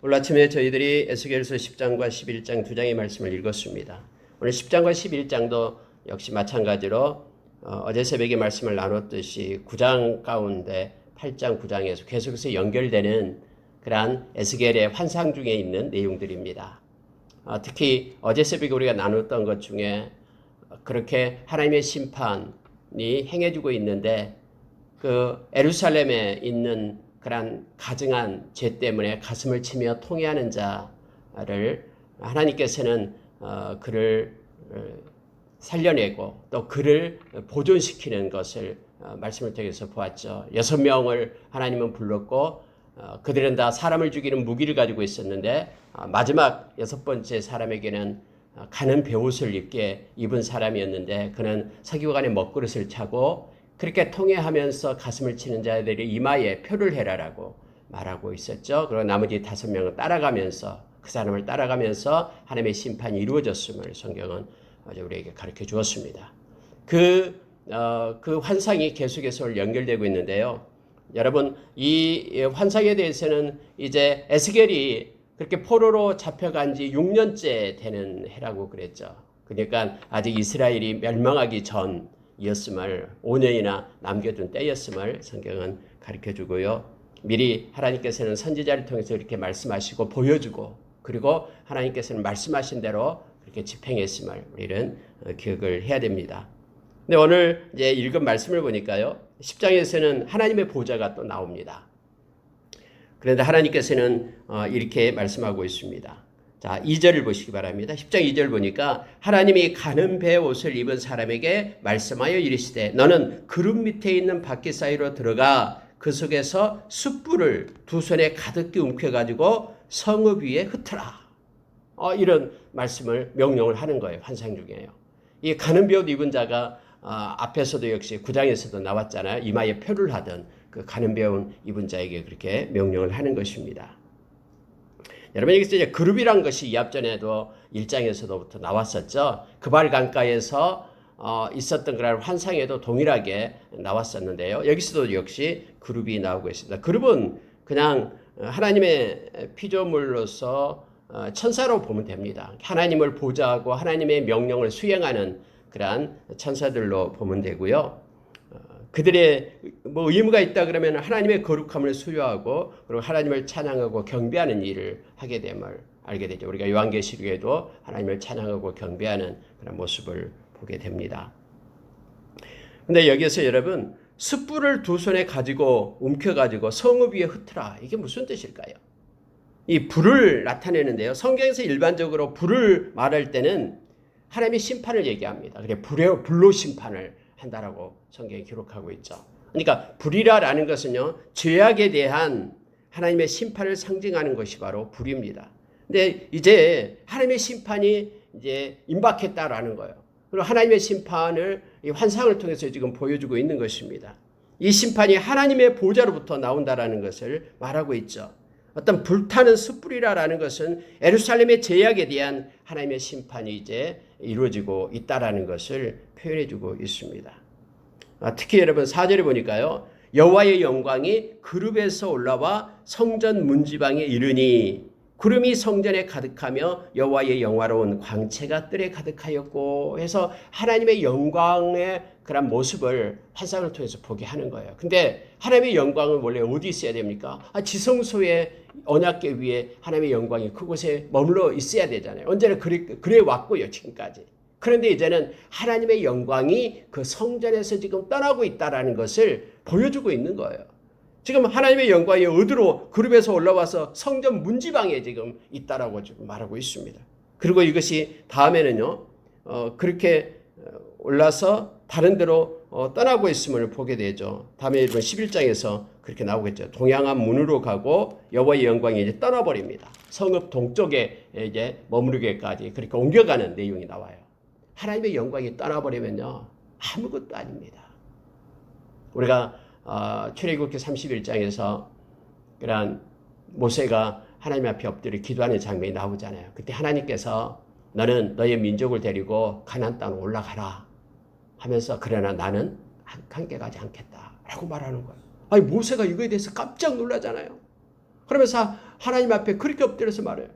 오늘 아침에 저희들이 에스겔서 10장과 11장 두 장의 말씀을 읽었습니다. 오늘 10장과 11장도 역시 마찬가지로 어제 새벽에 말씀을 나눴듯이 9장 가운데 8장, 9장에서 계속해서 연결되는 그러한 에스겔의 환상 중에 있는 내용들입니다. 특히 어제 새벽에 우리가 나눴던 것 중에 그렇게 하나님의 심판이 행해지고 있는데 그 예루살렘에 있는 그러한 가증한 죄 때문에 가슴을 치며 통회하는 자를 하나님께서는 그를 살려내고 또 그를 보존시키는 것을 말씀을 통해서 보았죠. 6명을 하나님은 불렀고 그들은 다 사람을 죽이는 무기를 가지고 있었는데 마지막 6번째 사람에게는 가는 베옷을 입은 사람이었는데 그는 서기관의 먹그릇을 차고 그렇게 통회하면서 가슴을 치는 자들이 이마에 표를 해라라고 말하고 있었죠. 그리고 나머지 5명은 따라가면서 그 사람을 따라가면서 하나님의 심판이 이루어졌음을 성경은 우리에게 가르쳐 주었습니다. 그 환상이 계속해서 연결되고 있는데요. 여러분 이 환상에 대해서는 이제 에스겔이 그렇게 포로로 잡혀간 지 6년째 되는 해라고 그랬죠. 그러니까 아직 이스라엘이 멸망하기 전이었음을 5년이나 남겨둔 때였음을 성경은 가르쳐주고요. 미리 하나님께서는 선지자를 통해서 이렇게 말씀하시고 보여주고 그리고 하나님께서는 말씀하신 대로 그렇게 집행했음을 우리는 기억을 해야 됩니다. 근데 오늘 이제 읽은 말씀을 보니까요. 10장에서는 하나님의 보좌가 또 나옵니다. 그런데 하나님께서는 이렇게 말씀하고 있습니다. 자, 2절을 보시기 바랍니다. 10장 2절 보니까 하나님이 가는 배 옷을 입은 사람에게 말씀하여 이르시되 너는 구름 밑에 있는 바퀴 사이로 들어가 그 속에서 숯불을 두 손에 가득히 움켜가지고 성읍 위에 흩어라. 이런 말씀을 명령을 하는 거예요. 환상 중에요. 이 가는 배 옷 입은 자가 앞에서도 역시 9장에서도 나왔잖아요. 이마에 표를 하던 그 가는 배 옷 입은 자에게 그렇게 명령을 하는 것입니다. 여러분 여기서 이제 그룹이란 것이 이 앞전에도 1장에서도부터 나왔었죠. 그발 강가에서 있었던 그런 환상에도 동일하게 나왔었는데요. 여기서도 역시 그룹이 나오고 있습니다. 그룹은 그냥 하나님의 피조물로서 천사로 보면 됩니다. 하나님을 보좌하고 하나님의 명령을 수행하는 그러한 천사들로 보면 되고요. 그들의 뭐 의무가 있다 그러면 하나님의 거룩함을 수여하고 그리고 하나님을 찬양하고 경배하는 일을 하게 됨을 알게 되죠. 우리가 요한계시록에도 하나님을 찬양하고 경배하는 그런 모습을 보게 됩니다. 근데 여기에서 여러분 숯불을 두 손에 가지고 움켜가지고 성읍 위에 흩으라. 이게 무슨 뜻일까요? 이 불을 나타내는데요. 성경에서 일반적으로 불을 말할 때는 하나님의 심판을 얘기합니다. 그래 불로 심판을 한다라고 성경이 기록하고 있죠. 그러니까 불이라는 것은요. 죄악에 대한 하나님의 심판을 상징하는 것이 바로 불입니다. 근데 이제 하나님의 심판이 이제 임박했다라는 거예요. 그리고 하나님의 심판을 이 환상을 통해서 지금 보여주고 있는 것입니다. 이 심판이 하나님의 보좌로부터 나온다라는 것을 말하고 있죠. 어떤 불타는 숯불이라는 것은 예루살렘의 죄악에 대한 하나님의 심판이 이제 이루어지고 있다라는 것을 표현해주고 있습니다. 특히 여러분 4절에 보니까요. 여호와의 영광이 그룹에서 올라와 성전 문지방에 이르니 구름이 성전에 가득하며 여호와의 영화로운 광채가 뜰에 가득하였고 해서 하나님의 영광의 그런 모습을 환상을 통해서 보게 하는 거예요. 근데 하나님의 영광은 원래 어디 있어야 됩니까? 지성소의 언약궤 위에 하나님의 영광이 그곳에 머물러 있어야 되잖아요. 언제나 그래 왔고요. 지금까지. 그런데 이제는 하나님의 영광이 그 성전에서 지금 떠나고 있다는 것을 보여주고 있는 거예요. 지금 하나님의 영광이 어디로 그룹에서 올라와서 성전 문지방에 지금 있다라고 지금 말하고 있습니다. 그리고 이것이 다음에는요, 그렇게 올라서 다른 데로 떠나고 있음을 보게 되죠. 다음에 11장에서 그렇게 나오겠죠. 동양한 문으로 가고 여호와의 영광이 이제 떠나버립니다. 성읍 동쪽에 이제 머무르게까지 그렇게 옮겨가는 내용이 나와요. 하나님의 영광이 떠나버리면요, 아무것도 아닙니다. 우리가 출애굽기 31장에서 그런 모세가 하나님 앞에 엎드려 기도하는 장면이 나오잖아요. 그때 하나님께서 너는 너의 민족을 데리고 가나안 땅으로 올라가라 하면서 그러나 나는 함께 가지 않겠다라고 말하는 거예요. 아니 모세가 이거에 대해서 깜짝 놀라잖아요. 그러면서 하나님 앞에 그렇게 엎드려서 말해요.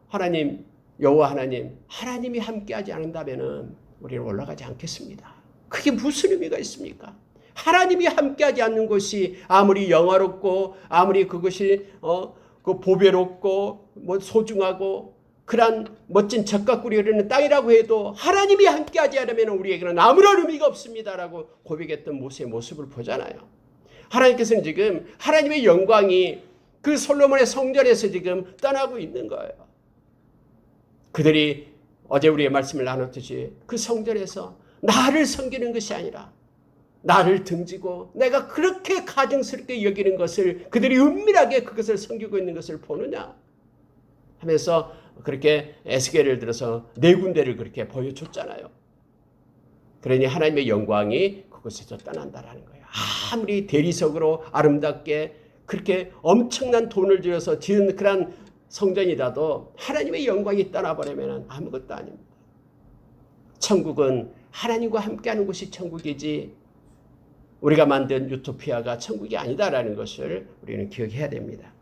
하나님, 여호와 하나님, 하나님이 함께하지 않는다면 우리는 올라가지 않겠습니다. 그게 무슨 의미가 있습니까? 하나님이 함께하지 않는 곳이 아무리 영화롭고 아무리 그것이 그 보배롭고 뭐 소중하고 그런 멋진 젖가꾸리 흐르는 땅이라고 해도 하나님이 함께하지 않으면 우리에게는 아무런 의미가 없습니다라고 고백했던 모세의 모습을 보잖아요. 하나님께서는 지금 하나님의 영광이 그 솔로몬의 성전에서 지금 떠나고 있는 거예요. 그들이 어제 우리의 말씀을 나눴듯이 그 성전에서 나를 섬기는 것이 아니라 나를 등지고 내가 그렇게 가증스럽게 여기는 것을 그들이 은밀하게 그것을 섬기고 있는 것을 보느냐 하면서 그렇게 에스겔을 들어서 4군데를 그렇게 보여줬잖아요. 그러니 하나님의 영광이 그곳에서 떠난다라는 거예요. 아무리 대리석으로 아름답게 그렇게 엄청난 돈을 들여서 지은 그런 성전이라도 하나님의 영광이 떠나버리면 아무것도 아닙니다. 천국은 하나님과 함께하는 곳이 천국이지 우리가 만든 유토피아가 천국이 아니다라는 것을 우리는 기억해야 됩니다.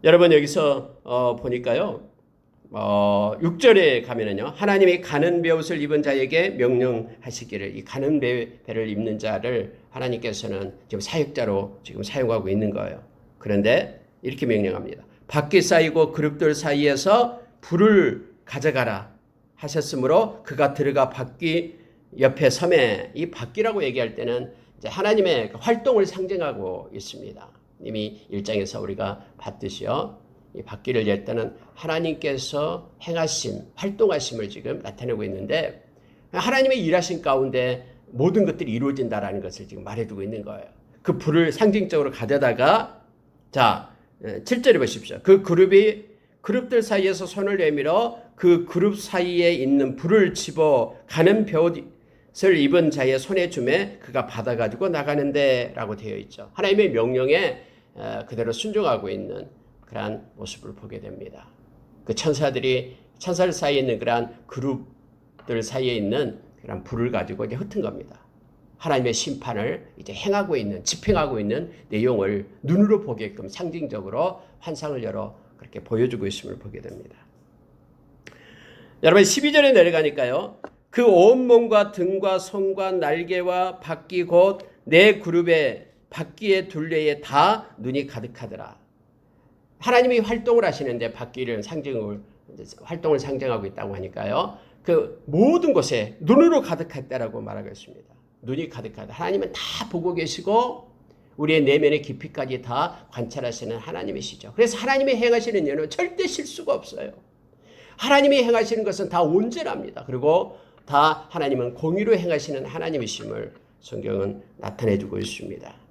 여러분 여기서 보니까요. 6절에 가면은요. 하나님이 가는 베옷을 입은 자에게 명령하시기를 이 가는 베를 입는 자를 하나님께서는 지금 사역자로 지금 사용하고 있는 거예요. 그런데 이렇게 명령합니다. 밖에 쌓이고 그룹들 사이에서 불을 가져가라 하셨으므로 그가 들어가 바퀴 옆에 섬에 이 바퀴라고 얘기할 때는 이제 하나님의 활동을 상징하고 있습니다. 이미 1장에서 우리가 봤듯이요. 이 바퀴를 열 때는 하나님께서 행하심, 활동하심을 지금 나타내고 있는데 하나님의 일하신 가운데 모든 것들이 이루어진다라는 것을 지금 말해주고 있는 거예요. 그 불을 상징적으로 가져다가 자 7절에 보십시오. 그 그룹들 사이에서 손을 내밀어 그 그룹 사이에 있는 불을 집어 가는 베옷을 입은 자의 손에 주매 그가 받아가지고 나가는데 라고 되어 있죠. 하나님의 명령에 그대로 순종하고 있는 그러한 모습을 보게 됩니다. 그 천사들 사이에 있는 그러한 그룹들 사이에 있는 그런 불을 가지고 이제 흩은 겁니다. 하나님의 심판을 이제 행하고 있는, 집행하고 있는 내용을 눈으로 보게끔 상징적으로 환상을 열어 그렇게 보여주고 있음을 보게 됩니다. 여러분 12절에 내려가니까요. 그 온몸과 등과 손과 날개와 바퀴 곧 네 그룹의 바퀴의 둘레에 다 눈이 가득하더라. 하나님이 활동을 하시는데 바퀴를 활동을 상징하고 있다고 하니까요. 그 모든 곳에 눈으로 가득했다라고 말하고 있습니다. 눈이 가득하다. 하나님은 다 보고 계시고 우리의 내면의 깊이까지 다 관찰하시는 하나님이시죠. 그래서 하나님이 행하시는 일은 절대 실수가 없어요. 하나님이 행하시는 것은 다 온전합니다. 그리고 다 하나님은 공의로 행하시는 하나님이심을 성경은 나타내주고 있습니다.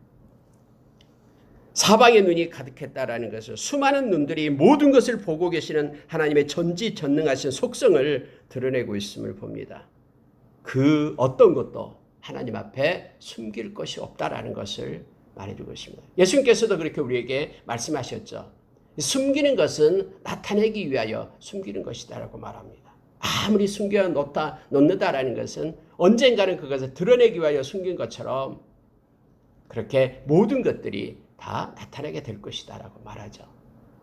사방의 눈이 가득했다라는 것은 수많은 눈들이 모든 것을 보고 계시는 하나님의 전지전능하신 속성을 드러내고 있음을 봅니다. 그 어떤 것도 하나님 앞에 숨길 것이 없다라는 것을 말해주고 있습니다. 예수님께서도 그렇게 우리에게 말씀하셨죠. 숨기는 나타내기 위하여 숨기는 것이다라고 말합니다. 아무리 숨겨 놓는다라는 것은 언젠가는 그것을 드러내기 위하여 숨긴 것처럼 그렇게 모든 것들이 다 나타나게 될 것이다라고 말하죠.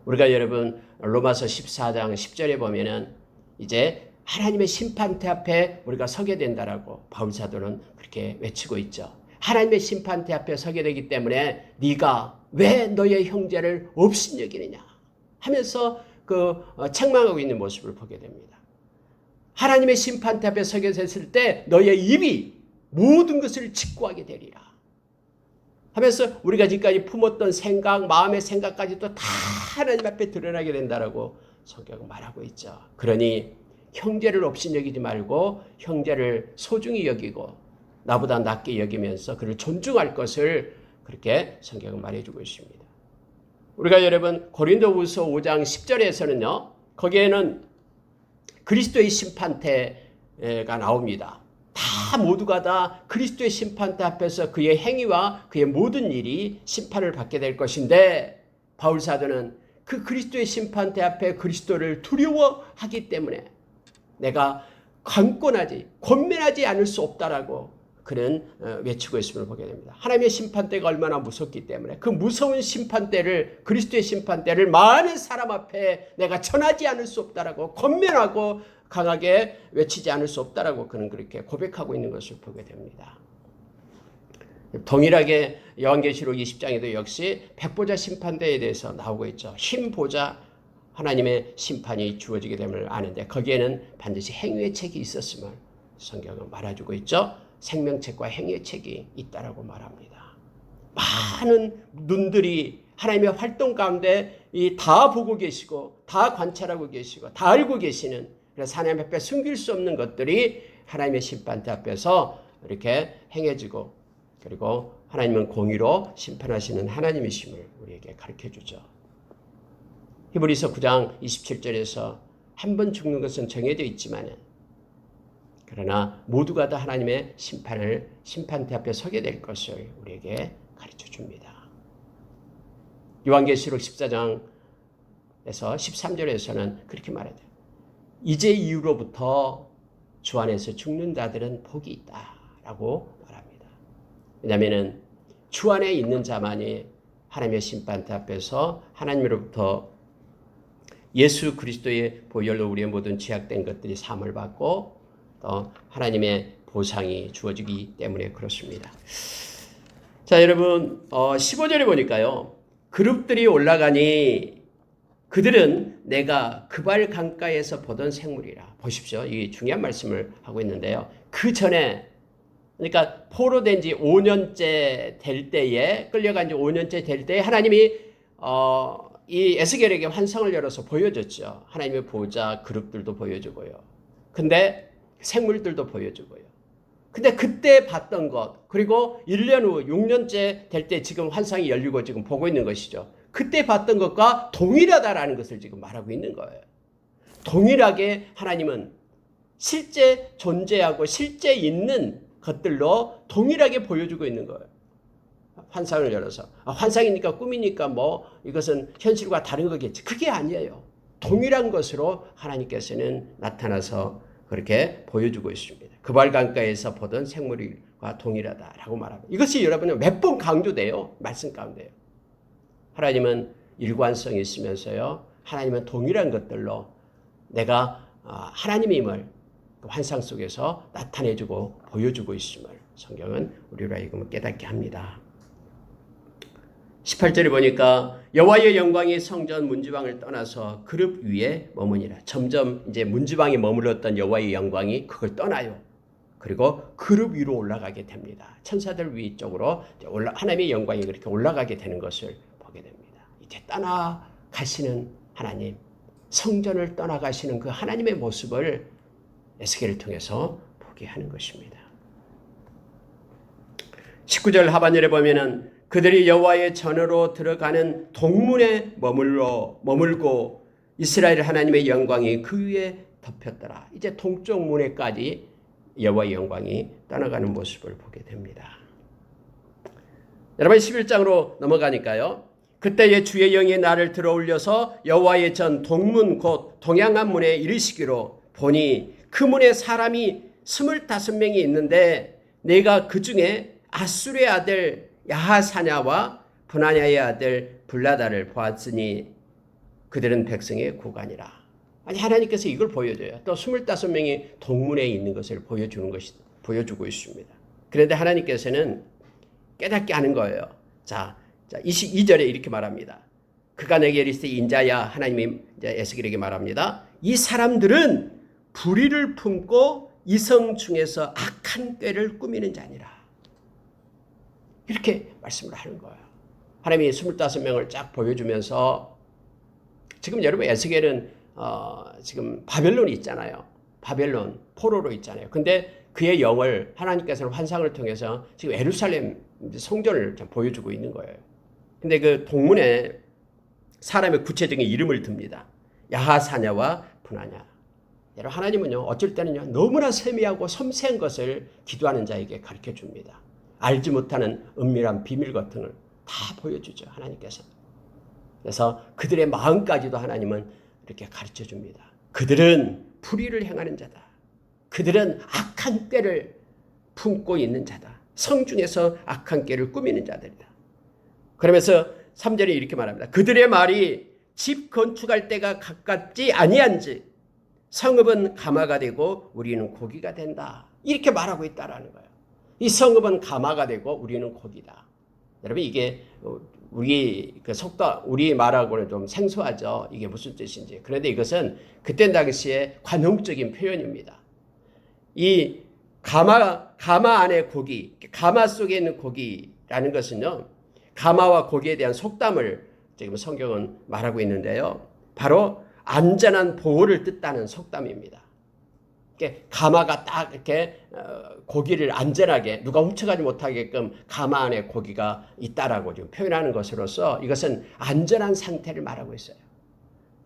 우리가 여러분 로마서 14장 10절에 보면은 이제 하나님의 심판대 앞에 우리가 서게 된다라고 바울 사도는 그렇게 외치고 있죠. 하나님의 심판대 앞에 서게 되기 때문에 네가 왜 너의 형제를 업신여기느냐 하면서 책망하고 있는 모습을 보게 됩니다. 하나님의 심판대 앞에 서게 됐을 때 너의 입이 모든 것을 직고하게 되리라 하면서 우리가 지금까지 품었던 생각, 마음의 생각까지도 다 하나님 앞에 드러나게 된다라고 성경은 말하고 있죠. 그러니 형제를 업신여기지 말고 형제를 소중히 여기고 나보다 낮게 여기면서 그를 존중할 것을 그렇게 성경은 말해주고 있습니다. 우리가 여러분 고린도후서 5장 10절에서는요. 거기에는 그리스도의 심판대가 나옵니다. 다 모두가 다 그리스도의 심판대 앞에서 그의 행위와 그의 모든 일이 심판을 받게 될 것인데 바울 사도는 그 그리스도의 심판대 앞에 그리스도를 두려워하기 때문에 내가 권면하지 않을 수 없다라고 그는 외치고 있음을 보게 됩니다. 하나님의 심판대가 얼마나 무섭기 때문에 그 무서운 심판대를, 그리스도의 심판대를 많은 사람 앞에 내가 전하지 않을 수 없다라고 권면하고 강하게 외치지 않을 수 없다라고 그는 그렇게 고백하고 있는 것을 보게 됩니다. 동일하게 요한계시록 20장에도 역시 백보자 심판대에 대해서 나오고 있죠. 흰보자, 하나님의 심판이 주어지게 됨을 아는데 거기에는 반드시 행위의 책이 있었음을 성경은 말해주고 있죠. 생명책과 행위의 책이 있다라고 말합니다. 많은 눈들이 하나님의 활동 가운데 다 보고 계시고 다 관찰하고 계시고 다 알고 계시는, 그래서 하나님 앞에 숨길 수 없는 것들이 하나님의 심판대 앞에서 이렇게 행해지고, 그리고 하나님은 공의로 심판하시는 하나님이심을 우리에게 가르쳐주죠. 히브리서 9장 27절에서 한 번 죽는 것은 정해져 있지만 그러나 모두가 다 하나님의 심판대 앞에 서게 될 것을 우리에게 가르쳐줍니다. 요한계시록 14장에서 13절에서는 그렇게 말하죠. 이제 이후로부터 주 안에서 죽는 자들은 복이 있다라고 말합니다. 왜냐하면 주 안에 있는 자만이 하나님의 심판대 앞에서 하나님으로부터 예수 그리스도의 보혈로 우리의 모든 죄악된 것들이 사함을 받고 또 하나님의 보상이 주어지기 때문에 그렇습니다. 자, 여러분 15절에 보니까요. 그룹들이 올라가니 그들은 내가 그발 강가에서 보던 생물이라. 보십시오. 이 중요한 말씀을 하고 있는데요. 그 전에, 그러니까 포로된 지 5년째 될 때에, 끌려간 지 5년째 될 때에 하나님이 이 에스겔에게 환상을 열어서 보여줬죠. 하나님의 보호자 그룹들도 보여주고요. 근데 생물들도 보여주고요. 근데 그때 봤던 것, 그리고 1년 후 6년째 될 때 지금 환상이 열리고 지금 보고 있는 것이죠. 그때 봤던 것과 동일하다라는 것을 지금 말하고 있는 거예요. 동일하게 하나님은 실제 존재하고 실제 있는 것들로 동일하게 보여주고 있는 거예요. 환상을 열어서 환상이니까 꿈이니까 뭐 이것은 현실과 다른 거겠지. 그게 아니에요. 동일한 것으로 하나님께서는 나타나서 그렇게 보여주고 있습니다. 그발 강가에서 보던 생물과 동일하다라고 말합니다. 이것이 여러분 몇 번 강조돼요. 말씀 가운데요. 하나님은 일관성이 있으면서요. 하나님은 동일한 것들로 내가 하나님임을 환상 속에서 나타내주고 보여주고 있음을 성경은 우리로 하여금 깨닫게 합니다. 18절에 보니까 여호와의 영광이 성전 문지방을 떠나서 그룹 위에 머무니라. 점점 이제 문지방에 머물렀던 여호와의 영광이 그걸 떠나요. 그리고 그룹 위로 올라가게 됩니다. 천사들 위쪽으로 하나님의 영광이 그렇게 올라가게 되는 것을 보게 됩니다. 이제 떠나가시는 하나님, 성전을 떠나가시는 그 하나님의 모습을 에스겔을 통해서 보게 하는 것입니다. 19절 하반절에 보면은 그들이 여호와의 전으로 들어가는 동문에 머물고 이스라엘 하나님의 영광이 그 위에 덮였더라. 이제 동쪽 문에까지 여호와의 영광이 떠나가는 모습을 보게 됩니다. 여러분 11장으로 넘어가니까요. 그때에 주의 영이 나를 들어올려서 여호와의 전 동문 곧 동양한 문에 이르시기로 보니 그 문에 사람이 25명이 있는데 내가 그 중에 아술의 아들 야하사냐와 분하냐의 아들 블라다를 보았으니 그들은 백성의 구간이라. 아니 하나님께서 이걸 보여줘요. 또 25명이 동문에 있는 것을 보여주고 있습니다. 그런데 하나님께서는 깨닫게 하는 거예요. 자 22절에 이렇게 말합니다. 그가 내게 이르시되 인자야, 하나님이 에스겔에게 말합니다. 이 사람들은 불의를 품고 이성 중에서 악한 꾀를 꾸미는 자니라. 이렇게 말씀을 하는 거예요. 하나님이 25명을 쫙 보여주면서 지금 여러분 에스겔은 지금 바벨론이 있잖아요. 바벨론 포로로 있잖아요. 근데 그의 영을 하나님께서는 환상을 통해서 지금 예루살렘 성전을 보여주고 있는 거예요. 근데 그 동문에 사람의 구체적인 이름을 듭니다. 야하사냐와 분하냐. 여러분 하나님은요 어쩔 때는요 너무나 세미하고 섬세한 것을 기도하는 자에게 가르쳐 줍니다. 알지 못하는 은밀한 비밀 같은 걸 다 보여주죠. 하나님께서. 그래서 그들의 마음까지도 하나님은 이렇게 가르쳐 줍니다. 그들은 불의를 행하는 자다. 그들은 악한 꾀를 품고 있는 자다. 성중에서 악한 꾀를 꾸미는 자들이다. 그러면서 3절에 이렇게 말합니다. 그들의 말이 집 건축할 때가 가깝지 아니한지 성읍은 가마가 되고 우리는 고기가 된다. 이렇게 말하고 있다라는 거예요. 이 성읍은 가마가 되고 우리는 고기다. 여러분 이게 우리 그 속담 우리 말하고는 좀 생소하죠. 이게 무슨 뜻인지. 그런데 이것은 그때 당시에 관용적인 표현입니다. 이 가마 안에 고기, 가마 속에 있는 고기라는 것은요. 가마와 고기에 대한 속담을 지금 성경은 말하고 있는데요. 바로 안전한 보호를 뜻하는 속담입니다. 가마가 딱 이렇게 고기를 안전하게 누가 훔쳐가지 못하게끔 가마 안에 고기가 있다라고 지금 표현하는 것으로서 이것은 안전한 상태를 말하고 있어요.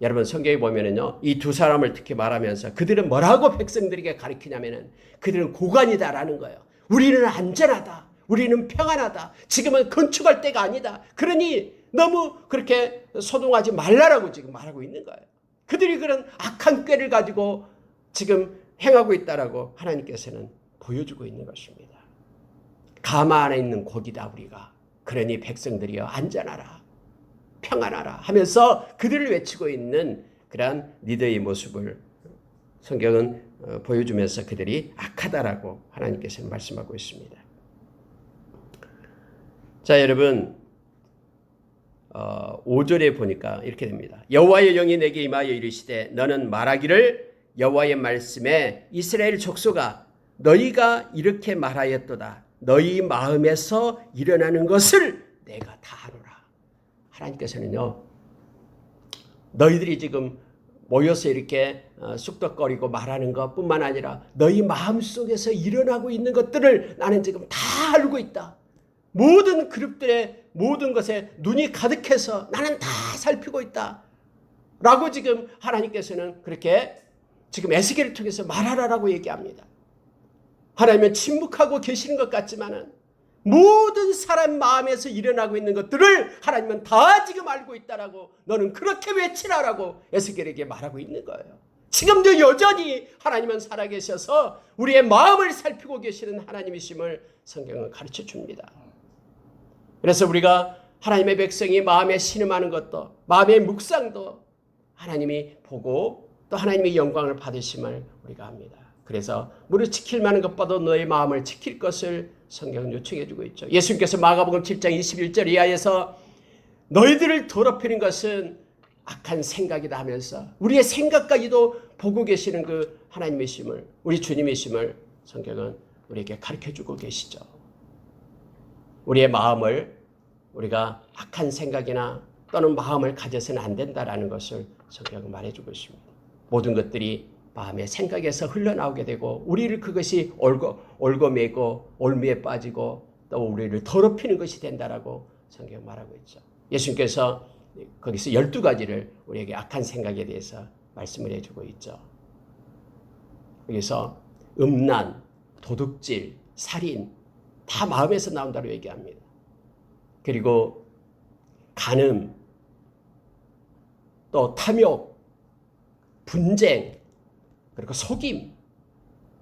여러분 성경에 보면은요, 이 두 사람을 특히 말하면서 그들은 뭐라고 백성들에게 가르치냐면은 그들은 고관이다라는 거예요. 우리는 안전하다. 우리는 평안하다. 지금은 건축할 때가 아니다. 그러니 너무 그렇게 소동하지 말라라고 지금 말하고 있는 거예요. 그들이 그런 악한 꾀를 가지고 지금 행하고 있다라고 하나님께서는 보여주고 있는 것입니다. 가마 안에 있는 고기다 우리가. 그러니 백성들이여 안전하라. 평안하라 하면서 그들을 외치고 있는 그러한 리더의 모습을 성경은 보여주면서 그들이 악하다라고 하나님께서는 말씀하고 있습니다. 자 여러분 5절에 보니까 이렇게 됩니다. 여호와의 영이 내게 임하여 이르시되 너는 말하기를 여호와의 말씀에 이스라엘 족속아 너희가 이렇게 말하였도다. 너희 마음에서 일어나는 것을 내가 다 아노라. 하나님께서는요. 너희들이 지금 모여서 이렇게 쑥덕거리고 말하는 것뿐만 아니라 너희 마음속에서 일어나고 있는 것들을 나는 지금 다 알고 있다. 모든 그룹들의 모든 것에 눈이 가득해서 나는 다 살피고 있다. 라고 지금 하나님께서는 그렇게 지금 에스겔을 통해서 말하라라고 얘기합니다. 하나님은 침묵하고 계시는 것 같지만은 모든 사람 마음에서 일어나고 있는 것들을 하나님은 다 지금 알고 있다라고 너는 그렇게 외치라라고 에스겔에게 말하고 있는 거예요. 지금도 여전히 하나님은 살아계셔서 우리의 마음을 살피고 계시는 하나님이심을 성경은 가르쳐 줍니다. 그래서 우리가 하나님의 백성이 마음에 신음하는 것도 마음의 묵상도 하나님이 보고 또 하나님의 영광을 받으심을 우리가 합니다. 그래서 무릇 지킬 만한 것보다 너의 마음을 지킬 것을 성경은 요청해 주고 있죠. 예수님께서 마가복음 7장 21절 이하에서 너희들을 더럽히는 것은 악한 생각이다 하면서 우리의 생각까지도 보고 계시는 그 하나님이심을 우리 주님이심을 성경은 우리에게 가르쳐주고 계시죠. 우리의 마음을 우리가 악한 생각이나 또는 마음을 가져서는 안 된다라는 것을 성경은 말해주고 있습니다. 모든 것들이 마음의 생각에서 흘러나오게 되고 우리를 그것이 올고매고 올무에 빠지고 또 우리를 더럽히는 것이 된다라고 성경은 말하고 있죠. 예수님께서 거기서 12가지를 우리에게 악한 생각에 대해서 말씀을 해주고 있죠. 여기서 음란, 도둑질, 살인 다 마음에서 나온다고 얘기합니다. 그리고 간음, 또 탐욕, 분쟁, 그리고 속임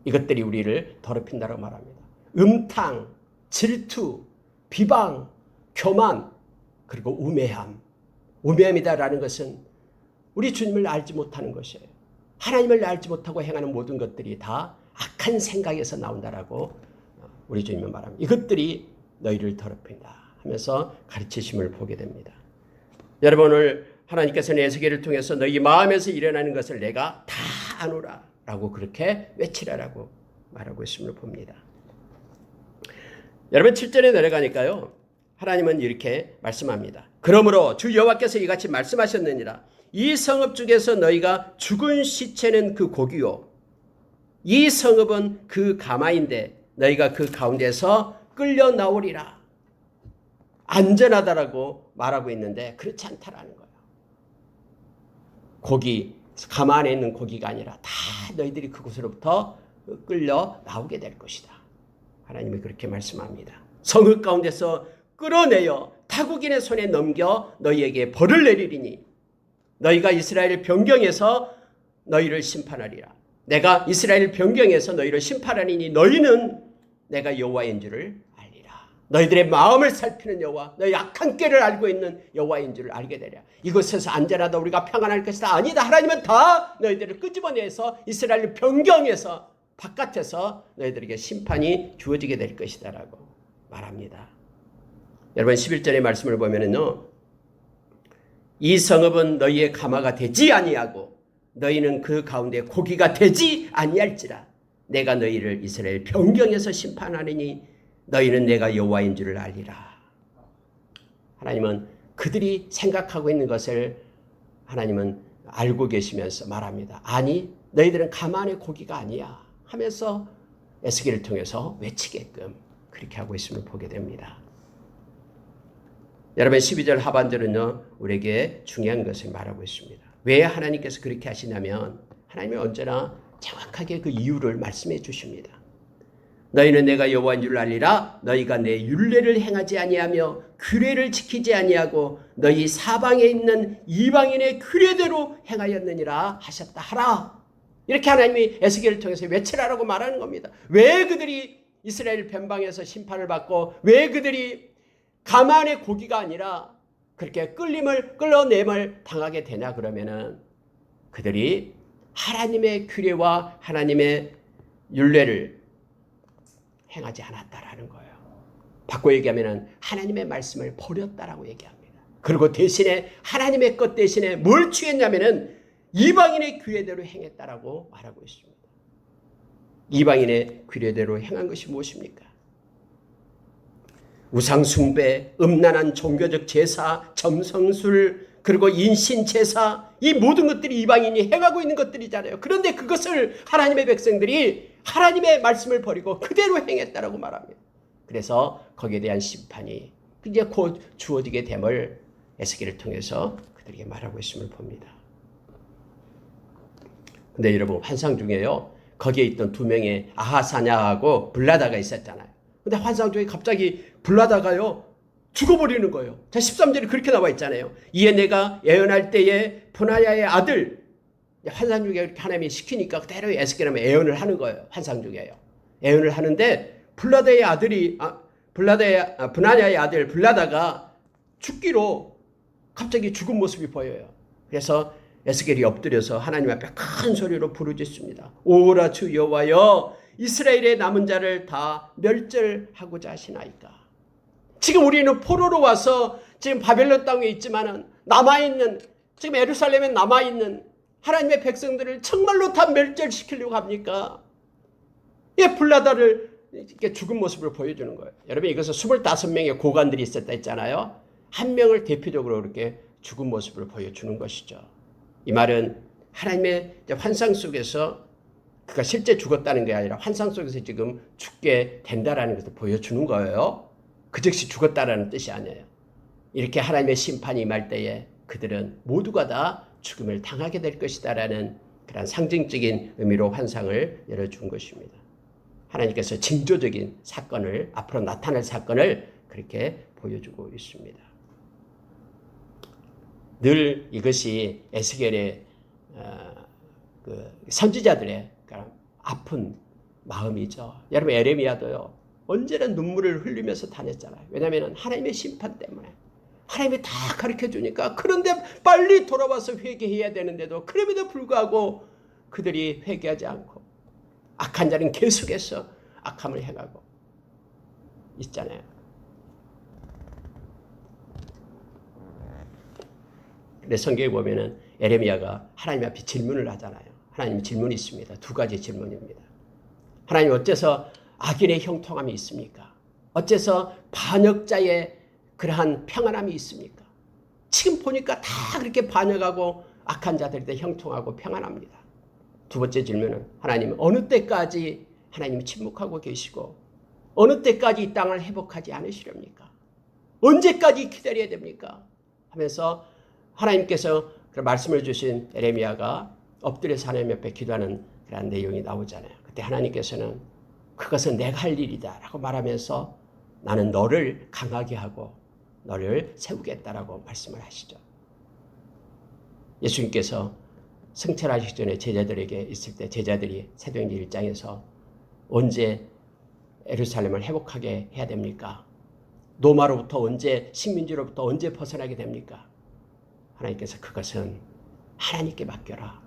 이것들이 우리를 더럽힌다고 말합니다. 음탕, 질투, 비방, 교만, 그리고 우매함. 우매함이다라는 것은 우리 주님을 알지 못하는 것이에요. 하나님을 알지 못하고 행하는 모든 것들이 다 악한 생각에서 나온다라고 우리 주님은 말합니다. 이것들이 너희를 더럽힌다 하면서 가르치심을 보게 됩니다. 여러분 오늘 하나님께서는 에스겔을 통해서 너희 마음에서 일어나는 것을 내가 다 아노라 라고 그렇게 외치라라고 말하고 있음을 봅니다. 여러분 7절에 내려가니까요. 하나님은 이렇게 말씀합니다. 그러므로 주 여호와께서 이같이 말씀하셨느니라. 이 성읍 중에서 너희가 죽은 시체는 그 고기요. 이 성읍은 그 가마인데 너희가 그 가운데서 끌려 나오리라. 안전하다라고 말하고 있는데 그렇지 않다라는 거예요. 고기, 가마 안에 있는 고기가 아니라 다 너희들이 그곳으로부터 끌려 나오게 될 것이다. 하나님이 그렇게 말씀합니다. 성읍 가운데서 끌어내어 타국인의 손에 넘겨 너희에게 벌을 내리리니 너희가 이스라엘 변경에서 너희를 심판하리라. 내가 이스라엘 변경에서 너희를 심판하리니 너희는 내가 여호와인 줄을 알리라. 너희들의 마음을 살피는 여호와, 너희 악한 꾀를 알고 있는 여호와인 줄을 알게 되랴. 이곳에서 안전하다, 우리가 평안할 것이다. 아니다. 하나님은 다 너희들을 끄집어내서 이스라엘 변경해서 바깥에서 너희들에게 심판이 주어지게 될 것이다 라고 말합니다. 여러분 11절의 말씀을 보면은요, 이 성읍은 너희의 가마가 되지 아니하고 너희는 그 가운데 고기가 되지 아니할지라. 내가 너희를 이스라엘 변경에서 심판하리니 너희는 내가 여호와인 줄을 알리라. 하나님은 그들이 생각하고 있는 것을 하나님은 알고 계시면서 말합니다. 아니, 너희들은 가만의 고기가 아니야 하면서 에스겔을 통해서 외치게끔 그렇게 하고 있음을 보게 됩니다. 여러분 12절 하반절은요, 우리에게 중요한 것을 말하고 있습니다. 왜 하나님께서 그렇게 하시냐면 하나님이 언제나 정확하게 그 이유를 말씀해 주십니다. 너희는 내가 여호와인 줄 알리라. 너희가 내 율례를 행하지 아니하며 규례를 지키지 아니하고 너희 사방에 있는 이방인의 규례대로 행하였느니라 하셨다 하라. 이렇게 하나님이 에스겔을 통해서 외치라라고 말하는 겁니다. 왜 그들이 이스라엘 변방에서 심판을 받고 왜 그들이 가만의 고기가 아니라 그렇게 끌어내임을 당하게 되냐 그러면은 그들이 하나님의 규례와 하나님의 율례를 행하지 않았다라는 거예요. 바꿔 얘기하면은 하나님의 말씀을 버렸다라고 얘기합니다. 그리고 대신에 하나님의 것 대신에 뭘 취했냐면은 이방인의 규례대로 행했다라고 말하고 있습니다. 이방인의 규례대로 행한 것이 무엇입니까? 우상숭배, 음란한 종교적 제사, 점성술, 그리고 인신제사, 이 모든 것들이 이방인이 행하고 있는 것들이잖아요. 그런데 그것을 하나님의 백성들이 하나님의 말씀을 버리고 그대로 행했다라고 말합니다. 그래서 거기에 대한 심판이 이제 곧 주어지게 됨을 에스겔을 통해서 그들에게 말하고 있음을 봅니다. 근데 여러분 환상 중에요, 거기에 있던 두 명의 아하사냐하고 블라다가 있었잖아요. 근데 환상 중에 갑자기 블라다가요 죽어버리는 거예요. 자 13절에 그렇게 나와 있잖아요. 이에 내가 예언할 때에 분하야의 아들, 환상 중에 이렇게 하나님이 시키니까 그대로 에스겔하면 예언을 하는 거예요. 환상 중에요. 예언을 하는데 블라다의 아들이 분하야의 아들 블라다가 죽기로 갑자기 죽은 모습이 보여요. 그래서 에스겔이 엎드려서 하나님 앞에 큰 소리로 부르짖습니다. 오라 주 여호와여, 이스라엘의 남은 자를 다 멸절하고자 하시나이까. 지금 우리는 포로로 와서 지금 바벨론 땅에 있지만은 남아있는, 지금 예루살렘에 남아있는 하나님의 백성들을 정말로 다 멸절시키려고 합니까? 예, 블라다를 이렇게 죽은 모습을 보여주는 거예요. 여러분 이것은 25명의 고관들이 있었다 했잖아요. 한 명을 대표적으로 이렇게 죽은 모습을 보여주는 것이죠. 이 말은 하나님의 환상 속에서 그가 실제 죽었다는 게 아니라 환상 속에서 지금 죽게 된다라는 것을 보여주는 거예요. 그 즉시 죽었다라는 뜻이 아니에요. 이렇게 하나님의 심판이 임할 때에 그들은 모두가 다 죽음을 당하게 될 것이다라는 그런 상징적인 의미로 환상을 열어준 것입니다. 하나님께서 징조적인 사건을, 앞으로 나타날 사건을 그렇게 보여주고 있습니다. 늘 이것이 에스겔의 그 선지자들의 아픈 마음이죠. 여러분 에레미야도요 언제나 눈물을 흘리면서 다녔잖아요. 왜냐하면 하나님의 심판 때문에 하나님이 다 가르쳐주니까. 그런데 빨리 돌아와서 회개해야 되는데도 그럼에도 불구하고 그들이 회개하지 않고 악한 자는 계속해서 악함을 행하고 있잖아요. 근데 성경에 보면은 에레미야가 하나님 앞에 질문을 하잖아요. 하나님 질문이 있습니다. 두 가지 질문입니다. 하나님 어째서 악인의 형통함이 있습니까? 어째서 반역자의 그러한 평안함이 있습니까? 지금 보니까 다 그렇게 반역하고 악한 자들이 다 형통하고 평안합니다. 두 번째 질문은 하나님 어느 때까지 하나님이 침묵하고 계시고 어느 때까지 이 땅을 회복하지 않으시렵니까? 언제까지 기다려야 됩니까? 하면서 하나님께서 그 말씀을 주신 에레미야가 엎드려서 하나님 옆에 기도하는 그런 내용이 나오잖아요. 그때 하나님께서는 그것은 내가 할 일이다 라고 말하면서 나는 너를 강하게 하고 너를 세우겠다라고 말씀을 하시죠. 예수님께서 승천하시기 전에 제자들에게 있을 때 제자들이 사도행전 1장에서 언제 예루살렘을 회복하게 해야 됩니까? 로마로부터 언제, 식민지로부터 언제 벗어나게 됩니까? 하나님께서 그것은 하나님께 맡겨라.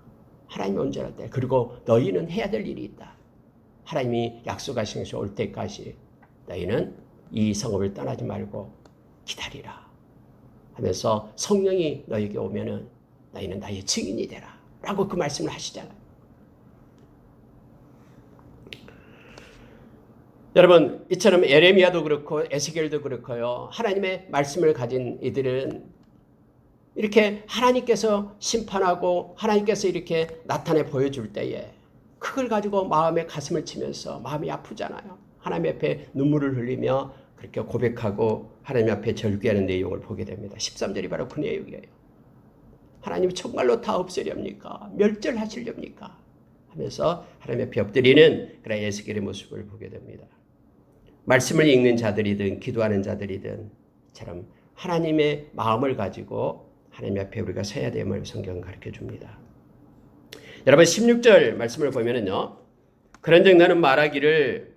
하나님이 언제나 때. 그리고 너희는 해야 될 일이 있다. 하나님이 약속하신 것이 올 때까지 너희는 이 성읍을 떠나지 말고 기다리라 하면서 성령이 너에게 오면은 너희는 나의 증인이 되라 라고 그 말씀을 하시잖아요. 여러분, 이처럼 예레미야도 그렇고 에스겔도 그렇고요. 하나님의 말씀을 가진 이들은 이렇게 하나님께서 심판하고 하나님께서 이렇게 나타내 보여줄 때에 그걸 가지고 마음에 가슴을 치면서 마음이 아프잖아요. 하나님 앞에 눈물을 흘리며 그렇게 고백하고 하나님 앞에 절규하는 내용을 보게 됩니다. 13절이 바로 그 내용이에요. 하나님이 정말로 다 없애렵니까? 멸절하시렵니까? 하면서 하나님 앞에 엎드리는 그런 에스겔의 모습을 보게 됩니다. 말씀을 읽는 자들이든 기도하는 자들이든 처럼 하나님의 마음을 가지고 하나님 앞에 우리가 서야 됨을 성경은 가르쳐 줍니다. 여러분 16절 말씀을 보면은요. 그런즉 너는 말하기를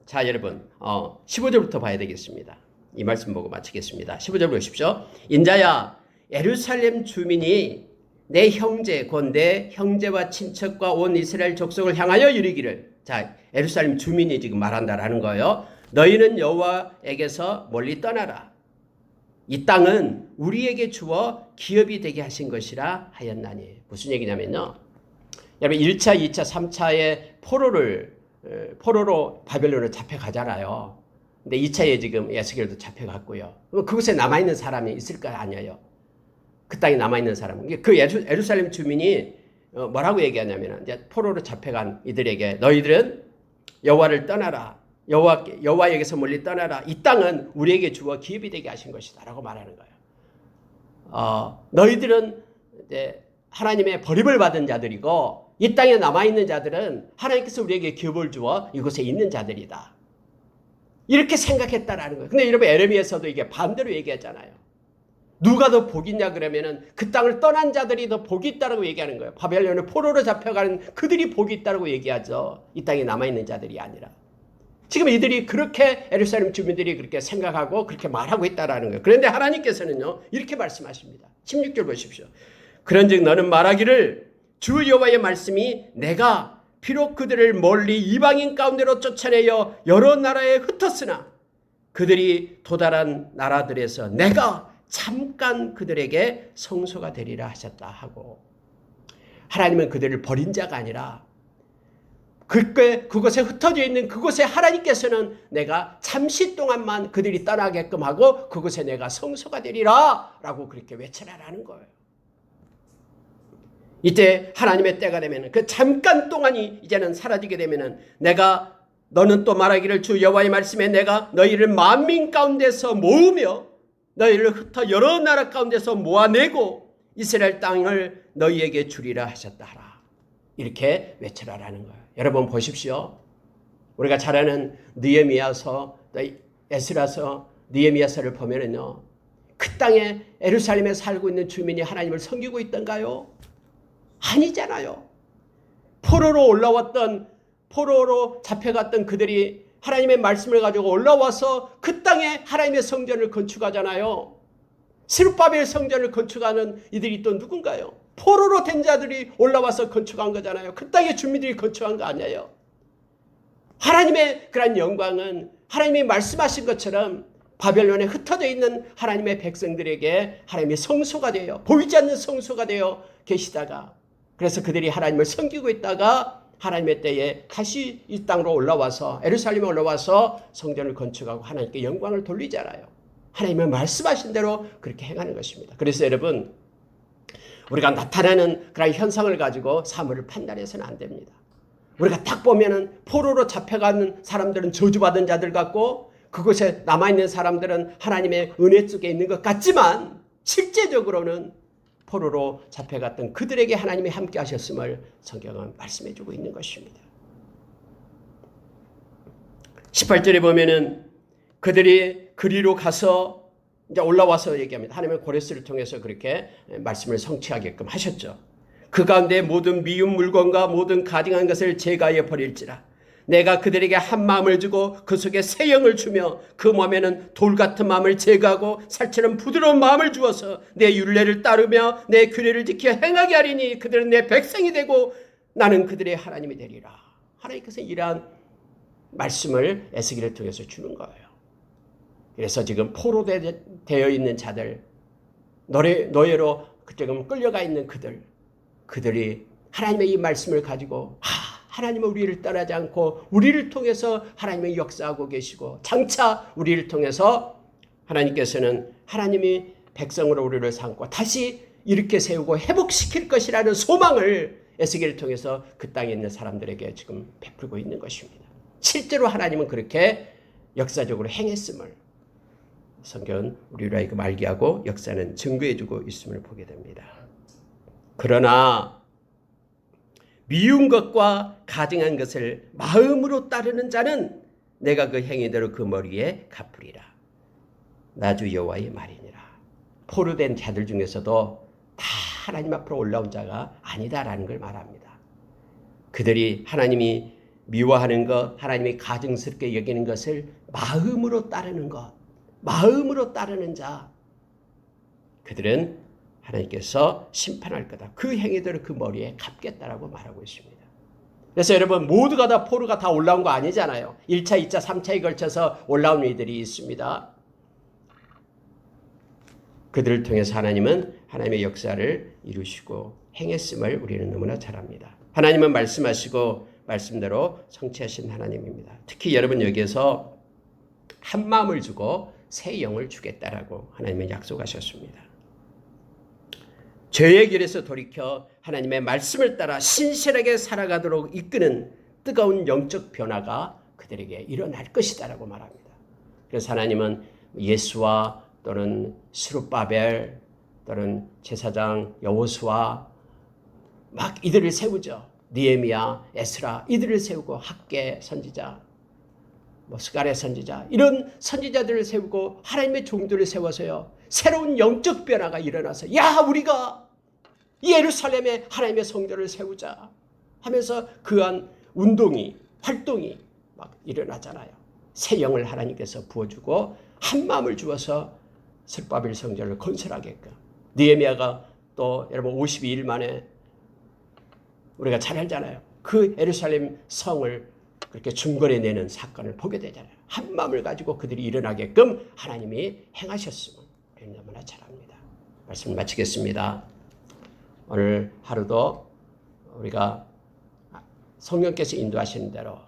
자 여러분 15절부터 봐야 되겠습니다. 이 말씀 보고 마치겠습니다. 15절 보십시오. 인자야 예루살렘 주민이 내 형제 곧 내 형제와 친척과 온 이스라엘 족속을 향하여 이르기를 자 예루살렘 주민이 지금 말한다라는 거예요. 너희는 여호와에게서 멀리 떠나라. 이 땅은 우리에게 주어 기업이 되게 하신 것이라 하였나니. 무슨 얘기냐면요. 여러분 1차, 2차, 3차에 포로로 바벨론으로 잡혀가잖아요. 근데 2차에 지금 에스겔도 잡혀갔고요. 그럼 그곳에 남아있는 사람이 있을 거 아니에요. 그 땅에 남아있는 사람. 그 예루살렘 주민이 뭐라고 얘기하냐면 이제 포로로 잡혀간 이들에게 너희들은 여호와를 떠나라. 여호와에게서 멀리 떠나라. 이 땅은 우리에게 주어 기업이 되게 하신 것이다 라고 말하는 거예요. 너희들은 이제 하나님의 버림을 받은 자들이고 이 땅에 남아있는 자들은 하나님께서 우리에게 기업을 주어 이곳에 있는 자들이다. 이렇게 생각했다라는 거예요. 근데 여러분 에레미야에서도 이게 반대로 얘기하잖아요. 누가 더 복이 있냐 그러면은 그 땅을 떠난 자들이 더 복이 있다고 얘기하는 거예요. 바벨론에 포로로 잡혀가는 그들이 복이 있다고 얘기하죠. 이 땅에 남아있는 자들이 아니라. 지금 이들이 그렇게 예루살렘 주민들이 그렇게 생각하고 그렇게 말하고 있다라는 거예요. 그런데 하나님께서는요 이렇게 말씀하십니다. 16절 보십시오. 그런즉 너는 말하기를 주 여호와의 말씀이 내가 비록 그들을 멀리 이방인 가운데로 쫓아내어 여러 나라에 흩었으나 그들이 도달한 나라들에서 내가 잠깐 그들에게 성소가 되리라 하셨다 하고 하나님은 그들을 버린 자가 아니라 그곳에 흩어져 있는 그곳에 하나님께서는 내가 잠시 동안만 그들이 떠나게끔 하고 그곳에 내가 성소가 되리라 라고 그렇게 외쳐라라는 거예요. 이때 하나님의 때가 되면 그 잠깐 동안이 이제는 사라지게 되면 너는 또 말하기를 주 여호와의 말씀에 내가 너희를 만민 가운데서 모으며 너희를 흩어 여러 나라 가운데서 모아내고 이스라엘 땅을 너희에게 주리라 하셨다 하라. 이렇게 외쳐라라는 거예요. 여러분 보십시오. 우리가 잘 아는 느헤미야서, 에스라서, 느헤미야서를 보면은요. 그 땅에 예루살렘에 살고 있는 주민이 하나님을 섬기고 있던가요? 아니잖아요. 포로로 잡혀갔던 그들이 하나님의 말씀을 가지고 올라와서 그 땅에 하나님의 성전을 건축하잖아요. 스룹바벨 성전을 건축하는 이들이 또 누군가요? 포로로 된 자들이 올라와서 건축한 거잖아요. 그 땅의 주민들이 건축한 거 아니에요. 하나님의 그런 영광은 하나님이 말씀하신 것처럼 바벨론에 흩어져 있는 하나님의 백성들에게 하나님의 성소가 되어 보이지 않는 성소가 되어 계시다가 그래서 그들이 하나님을 섬기고 있다가 하나님의 때에 다시 이 땅으로 올라와서 예루살렘에 올라와서 성전을 건축하고 하나님께 영광을 돌리잖아요. 하나님의 말씀하신 대로 그렇게 행하는 것입니다. 그래서 여러분 우리가 나타나는 그런 현상을 가지고 사물을 판단해서는 안 됩니다. 우리가 딱 보면은 포로로 잡혀가는 사람들은 저주받은 자들 같고 그곳에 남아있는 사람들은 하나님의 은혜 속에 있는 것 같지만 실제적으로는 포로로 잡혀갔던 그들에게 하나님이 함께 하셨음을 성경은 말씀해주고 있는 것입니다. 18절에 보면은 그들이 그리로 가서 이제 올라와서 얘기합니다. 하나님은 고레스를 통해서 그렇게 말씀을 성취하게끔 하셨죠. 그 가운데 모든 미운 물건과 모든 가증한 것을 제거하여 버릴지라 내가 그들에게 한 마음을 주고 그 속에 새 영을 주며 그 몸에는 돌 같은 마음을 제거하고 살처럼 부드러운 마음을 주어서 내 율례를 따르며 내 규례를 지켜 행하게 하리니 그들은 내 백성이 되고 나는 그들의 하나님이 되리라. 하나님께서 이러한 말씀을 에스겔을 통해서 주는 거예요. 그래서 지금 포로되어 있는 자들, 노예로 지금 끌려가 있는 그들이 하나님의 이 말씀을 가지고 하나님은 우리를 떠나지 않고 우리를 통해서 하나님의 역사하고 계시고 장차 우리를 통해서 하나님께서는 하나님이 백성으로 우리를 삼고 다시 이렇게 세우고 회복시킬 것이라는 소망을 에스겔을 통해서 그 땅에 있는 사람들에게 지금 베풀고 있는 것입니다. 실제로 하나님은 그렇게 역사적으로 행했음을 성경은 우리로 알게 하고 역사는 증거해주고 있음을 보게 됩니다. 그러나 미운 것과 가증한 것을 마음으로 따르는 자는 내가 그 행위대로 그 머리에 갚으리라. 나 주 여호와의 말이니라. 포로된 자들 중에서도 다 하나님 앞으로 올라온 자가 아니다라는 걸 말합니다. 그들이 하나님이 미워하는 것, 하나님이 가증스럽게 여기는 것을 마음으로 따르는 것, 마음으로 따르는 자, 그들은 하나님께서 심판할 거다. 그 행위대로 그 머리에 갚겠다라고 말하고 있습니다. 그래서 여러분 모두가 다 포로가 다 올라온 거 아니잖아요. 1차, 2차, 3차에 걸쳐서 올라온 이들이 있습니다. 그들을 통해서 하나님은 하나님의 역사를 이루시고 행했음을 우리는 너무나 잘 압니다. 하나님은 말씀하시고 말씀대로 성취하신 하나님입니다. 특히 여러분 여기에서 한 마음을 주고 새 영을 주겠다라고 하나님은 약속하셨습니다. 죄의 길에서 돌이켜 하나님의 말씀을 따라 신실하게 살아가도록 이끄는 뜨거운 영적 변화가 그들에게 일어날 것이다라고 말합니다. 그래서 하나님은 예수와 또는 스룹바벨 또는 제사장 여호수아 막 이들을 세우죠. 느헤미야, 에스라 이들을 세우고 학개 선지자, 스가랴 선지자 이런 선지자들을 세우고 하나님의 종들을 세워서요. 새로운 영적 변화가 일어나서 우리가 예루살렘에 하나님의 성전을 세우자 하면서 그한 활동이 막 일어나잖아요. 새 영을 하나님께서 부어주고 한 마음을 주어서 스룹바벨 성전을 건설하게끔 느헤미야가 또 여러분 52일 만에 우리가 잘 알잖아요. 그 예루살렘 성을 그렇게 중건해 내는 사건을 보게 되잖아요. 한 마음을 가지고 그들이 일어나게끔 하나님이 행하셨음을 우리는 너무나 잘 압니다. 말씀을 마치겠습니다. 오늘 하루도 우리가 성령께서 인도하시는 대로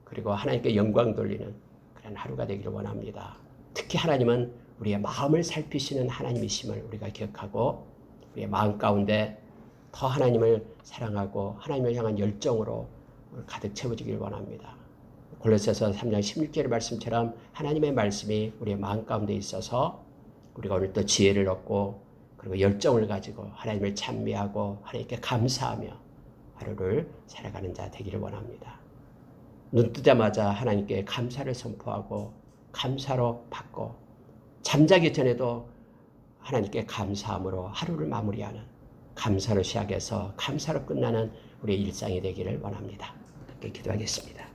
그리고 하나님께 영광 돌리는 그런 하루가 되기를 원합니다. 특히 하나님은 우리의 마음을 살피시는 하나님이심을 우리가 기억하고 우리의 마음 가운데 더 하나님을 사랑하고 하나님을 향한 열정으로 가득 채워지길 원합니다. 골로새서 3장 16절 말씀처럼 하나님의 말씀이 우리의 마음 가운데 있어서 우리가 오늘 또 지혜를 얻고 그리고 열정을 가지고 하나님을 찬미하고 하나님께 감사하며 하루를 살아가는 자 되기를 원합니다. 눈 뜨자마자 하나님께 감사를 선포하고 감사로 받고 잠자기 전에도 하나님께 감사함으로 하루를 마무리하는 감사로 시작해서 감사로 끝나는 우리의 일상이 되기를 원합니다. 함께 기도하겠습니다.